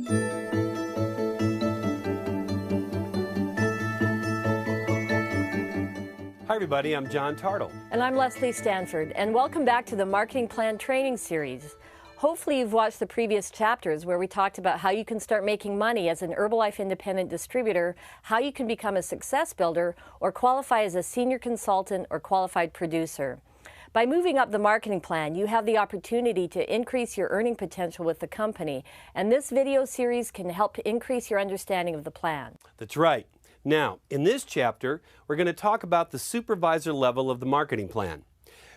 Hi everybody, I'm John Tartle. And I'm Leslie Stanford, and welcome back to the Marketing Plan Training Series. Hopefully you've watched the previous chapters where we talked about how you can start making money as an Herbalife independent distributor, how you can become a success builder, or qualify as a senior consultant or qualified producer. By moving up the marketing plan, you have the opportunity to increase your earning potential with the company, and this video series can help to increase your understanding of the plan. That's right. Now, in this chapter, we're going to talk about the supervisor level of the marketing plan.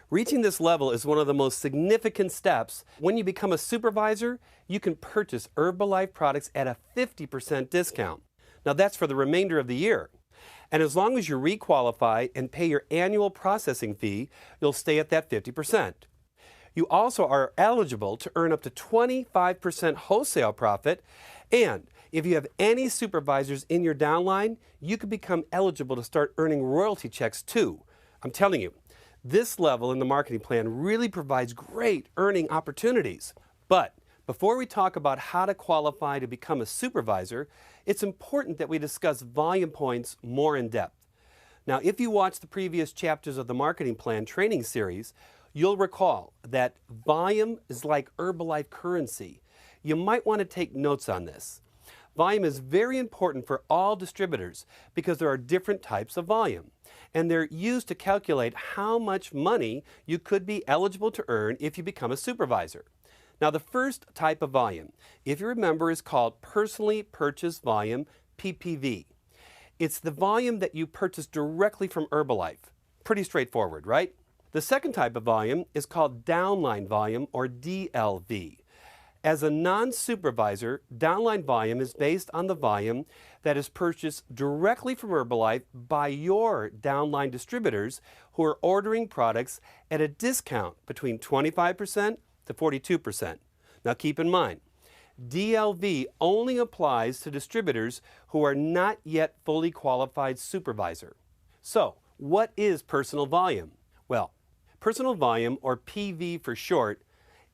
Reaching this level is one of the most significant steps. When you become a supervisor, you can purchase Herbalife products at a 50% discount. Now, that's for the remainder of the year. And as long as you requalify and pay your annual processing fee, you'll stay at that 50%. You also are eligible to earn up to 25% wholesale profit, and if you have any supervisors in your downline, you can become eligible to start earning royalty checks too. I'm telling you, this level in the marketing plan really provides great earning opportunities. But before we talk about how to qualify to become a supervisor, it's important that we discuss volume points more in depth. Now, if you watch the previous chapters of the marketing plan training series, you'll recall that volume is like Herbalife currency. You might want to take notes on this. Volume is very important for all distributors because there are different types of volume, and they're used to calculate how much money you could be eligible to earn if you become a supervisor. Now, the first type of volume, if you remember, is called personally purchased volume, PPV. It's the volume that you purchase directly from Herbalife. Pretty straightforward, right? The second type of volume is called downline volume, or DLV. As a non-supervisor, downline volume is based on the volume that is purchased directly from Herbalife by your downline distributors who are ordering products at a discount between 25% to 42%. Now keep in mind, DLV only applies to distributors who are not yet fully qualified supervisor. So, what is personal volume? Well, personal volume, or PV for short,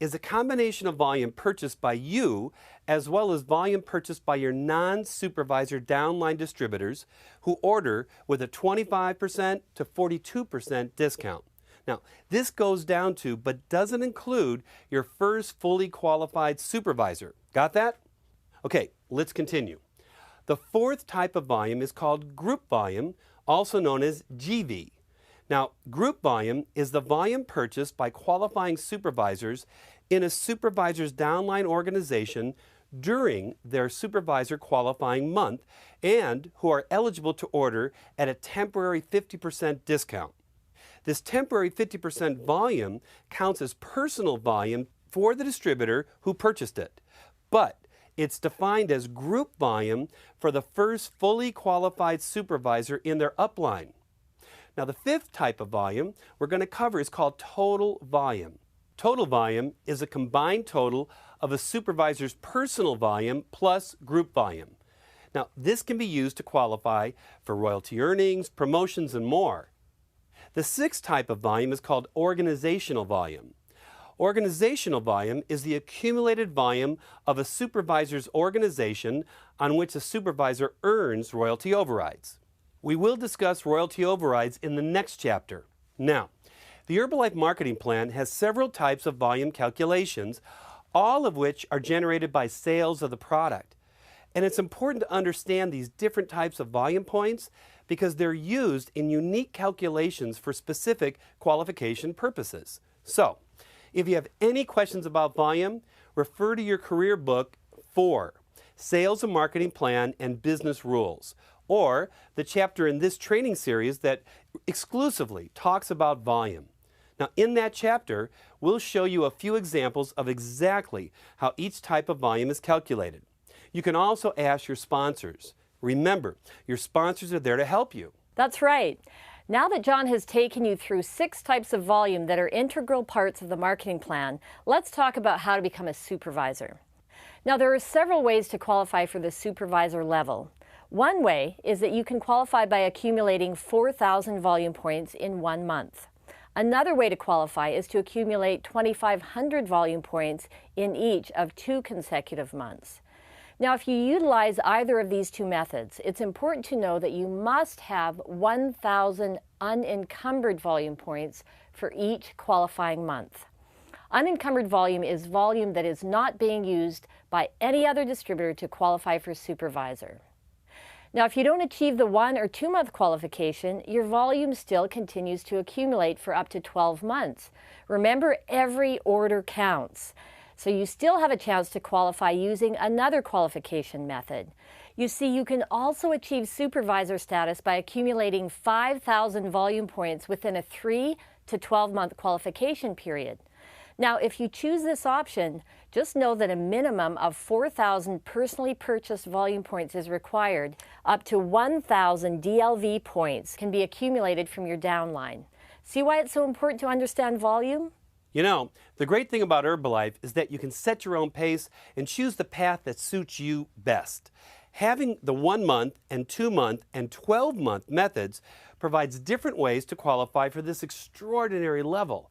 is a combination of volume purchased by you as well as volume purchased by your non-supervisor downline distributors who order with a 25% to 42% discount. Now, this goes down to, but doesn't include, your first fully qualified supervisor. Got that? Okay, let's continue. The fourth type of volume is called group volume, also known as GV. Now, group volume is the volume purchased by qualifying supervisors in a supervisor's downline organization during their supervisor qualifying month and who are eligible to order at a temporary 50% discount. This temporary 50% volume counts as personal volume for the distributor who purchased it, but it's defined as group volume for the first fully qualified supervisor in their upline. Now, the fifth type of volume we're going to cover is called total volume. Total volume is a combined total of a supervisor's personal volume plus group volume. Now, this can be used to qualify for royalty earnings, promotions, and more. The sixth type of volume is called organizational volume. Organizational volume is the accumulated volume of a supervisor's organization on which a supervisor earns royalty overrides. We will discuss royalty overrides in the next chapter. Now, the Herbalife marketing plan has several types of volume calculations, all of which are generated by sales of the product. And it's important to understand these different types of volume points because they're used in unique calculations for specific qualification purposes. So, if you have any questions about volume, refer to your career book 4, Sales and Marketing Plan and Business Rules, or the chapter in this training series that exclusively talks about volume. Now, in that chapter, we'll show you a few examples of exactly how each type of volume is calculated. You can also ask your sponsors. Remember, your sponsors are there to help you. That's right. Now that John has taken you through 6 types of volume that are integral parts of the marketing plan, let's talk about how to become a supervisor. Now, there are several ways to qualify for the supervisor level. One way is that you can qualify by accumulating 4,000 volume points in 1 month. Another way to qualify is to accumulate 2,500 volume points in each of 2 consecutive months. Now, if you utilize either of these two methods, it's important to know that you must have 1,000 unencumbered volume points for each qualifying month. Unencumbered volume is volume that is not being used by any other distributor to qualify for Supervisor. Now, if you don't achieve the 1 or 2 month qualification, your volume still continues to accumulate for up to 12 months. Remember, every order counts. So you still have a chance to qualify using another qualification method. You see, you can also achieve Supervisor status by accumulating 5,000 volume points within a 3 to 12 month qualification period. Now, if you choose this option, just know that a minimum of 4,000 personally purchased volume points is required. Up to 1,000 DLV points can be accumulated from your downline. See why it's so important to understand volume? You know, the great thing about Herbalife is that you can set your own pace and choose the path that suits you best. Having the 1 month and 2 month and 12 month methods provides different ways to qualify for this extraordinary level.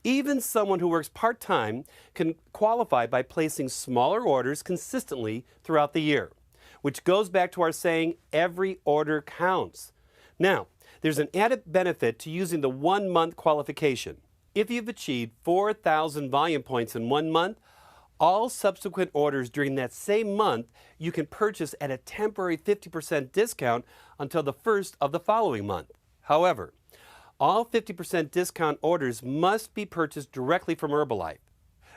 Even someone who works part-time can qualify by placing smaller orders consistently throughout the year, which goes back to our saying, every order counts. Now, there's an added benefit to using the 1 month qualification. If you've achieved 4,000 volume points in 1 month, all subsequent orders during that same month you can purchase at a temporary 50% discount until the first of the following month. However, all 50% discount orders must be purchased directly from Herbalife.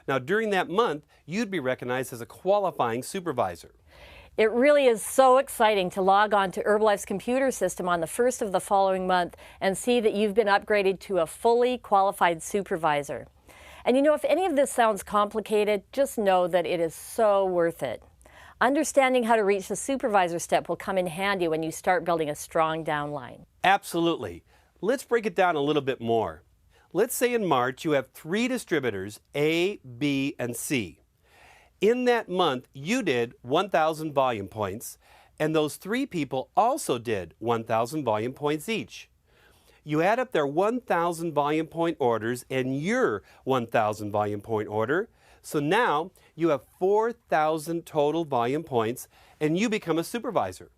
Now, during that month, you'd be recognized as a qualifying supervisor. It really is so exciting to log on to Herbalife's computer system on the first of the following month and see that you've been upgraded to a fully qualified supervisor. And you know, if any of this sounds complicated, just know that it is so worth it. Understanding how to reach the supervisor step will come in handy when you start building a strong downline. Absolutely. Let's break it down a little bit more. Let's say in March you have 3 distributors, A, B, and C. In that month, you did 1,000 volume points, and those 3 people also did 1,000 volume points each. You add up their 1,000 volume point orders and your 1,000 volume point order, so now you have 4,000 total volume points, and you become a supervisor.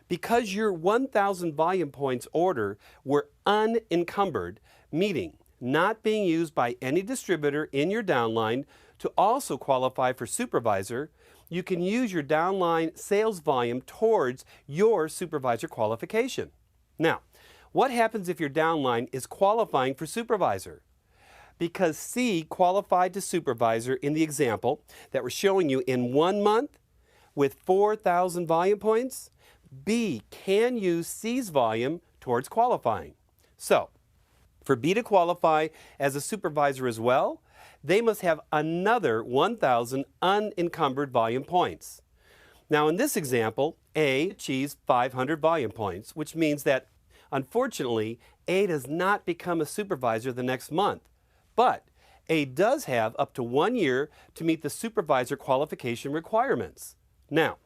Because your 1,000 volume points order were unencumbered, meaning not being used by any distributor in your downline, to also qualify for supervisor, you can use your downline sales volume towards your supervisor qualification. Now, what happens if your downline is qualifying for supervisor? Because C qualified to supervisor in the example that we're showing you in 1 month with 4,000 volume points, B can use C's volume towards qualifying. So, for B to qualify as a supervisor as well, they must have another 1,000 unencumbered volume points. Now in this example, A achieves 500 volume points, which means that, unfortunately, A does not become a supervisor the next month. But A does have up to 1 year to meet the supervisor qualification requirements. Now,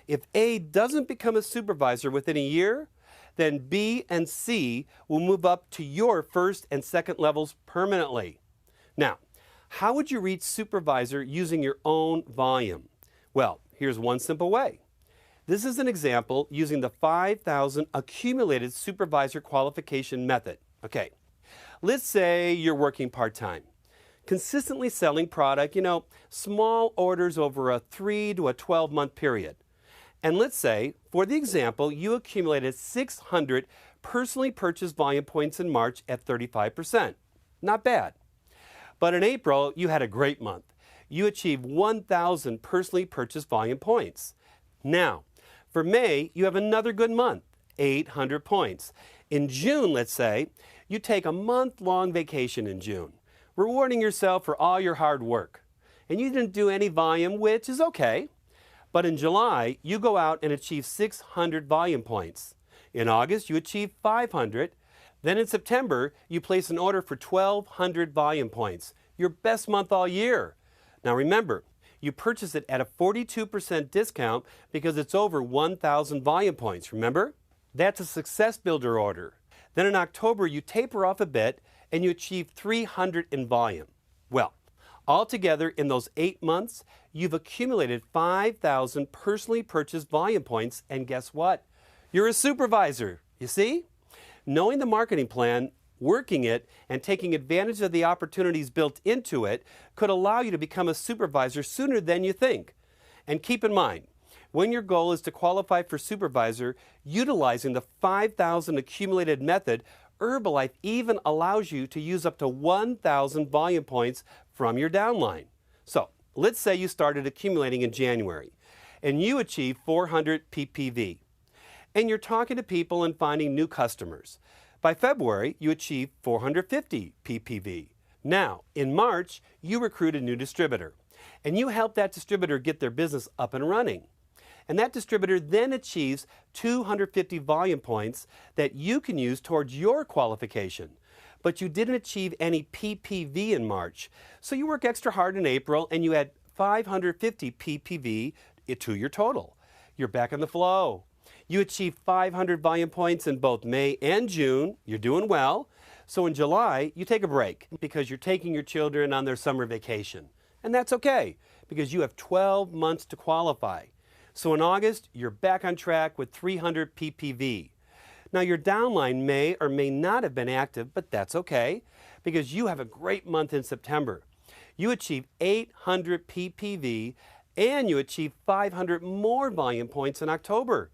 if A doesn't become a supervisor within a year, then B and C will move up to your first and second levels permanently. Now, how would you reach supervisor using your own volume? Well, here's one simple way. This is an example using the 5,000 accumulated supervisor qualification method. Okay, let's say you're working part-time, consistently selling product, small orders over a 3 to a 12-month period. And let's say, for the example, you accumulated 600 personally purchased volume points in March at 35%. Not bad. But in April, you had a great month. You achieved 1,000 personally purchased volume points. Now, for May, you have another good month, 800 points. In June, let's say, you take a month-long vacation in June, rewarding yourself for all your hard work. And you didn't do any volume, which is okay. But in July, you go out and achieve 600 volume points. In August, you achieve 500. Then in September, you place an order for 1,200 volume points, your best month all year. Now remember, you purchase it at a 42% discount because it's over 1,000 volume points, remember? That's a success builder order. Then in October, you taper off a bit and you achieve 300 in volume. Well, Altogether, in those 8 months, you've accumulated 5,000 personally purchased volume points, and guess what? You're a supervisor, you see? Knowing the marketing plan, working it, and taking advantage of the opportunities built into it could allow you to become a supervisor sooner than you think. And keep in mind, when your goal is to qualify for supervisor, utilizing the 5,000 accumulated method, Herbalife even allows you to use up to 1,000 volume points from your downline. So let's say you started accumulating in January and you achieve 400 PPV. And you're talking to people and finding new customers. By February, you achieve 450 PPV. Now, in March, you recruit a new distributor and you help that distributor get their business up and running. And that distributor then achieves 250 volume points that you can use towards your qualification. But you didn't achieve any PPV in March. So you work extra hard in April and you add 550 PPV to your total. You're back on the flow. You achieve 500 volume points in both May and June. You're doing well. So in July, you take a break because you're taking your children on their summer vacation. And that's okay because you have 12 months to qualify. So in August, you're back on track with 300 PPV. Now your downline may or may not have been active, but that's okay because you have a great month in September. You achieve 800 PPV and you achieve 500 more volume points in October.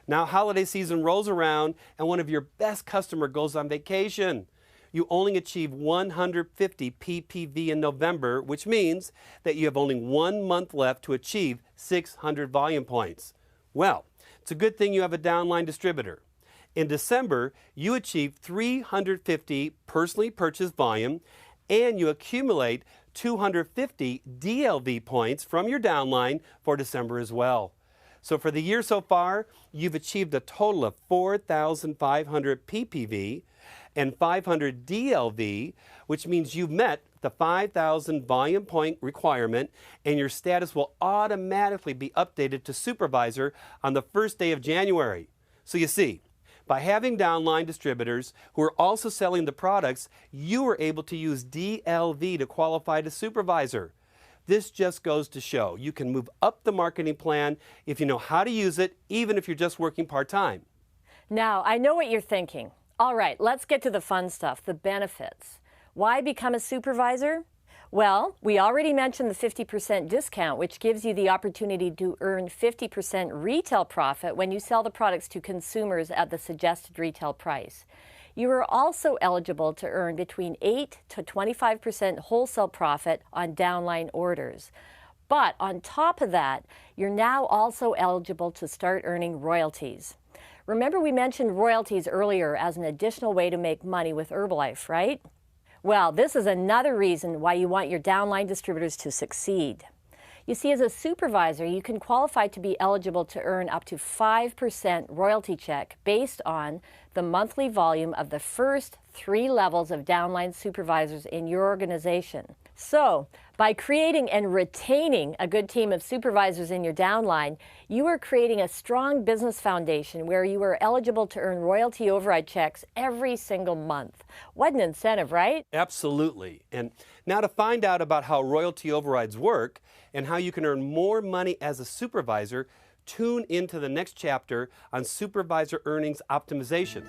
Now holiday season rolls around and one of your best customer goes on vacation. You only achieve 150 PPV in November, which means that you have only 1 month left to achieve 600 volume points. Well, it's a good thing you have a downline distributor. In December, you achieve 350 personally purchased volume and you accumulate 250 DLV points from your downline for December as well. So for the year so far, you've achieved a total of 4,500 PPV and 500 DLV, which means you've met the 5,000 volume point requirement and your status will automatically be updated to supervisor on the first day of January. So you see, by having downline distributors who are also selling the products, you are able to use DLV to qualify to supervisor. This just goes to show you can move up the marketing plan if you know how to use it, even if you're just working part-time. Now, I know what you're thinking. All right, let's get to the fun stuff, the benefits. Why become a supervisor? Well, we already mentioned the 50% discount, which gives you the opportunity to earn 50% retail profit when you sell the products to consumers at the suggested retail price. You are also eligible to earn between 8 to 25% wholesale profit on downline orders. But on top of that, you're now also eligible to start earning royalties. Remember we mentioned royalties earlier as an additional way to make money with Herbalife, right? Well, this is another reason why you want your downline distributors to succeed. You see, as a supervisor, you can qualify to be eligible to earn up to 5% royalty check based on the monthly volume of the first 3 levels of downline supervisors in your organization. So, by creating and retaining a good team of supervisors in your downline, you are creating a strong business foundation where you are eligible to earn royalty override checks every single month. What an incentive, right? Absolutely. And now to find out about how royalty overrides work and how you can earn more money as a supervisor, tune into the next chapter on supervisor earnings optimization.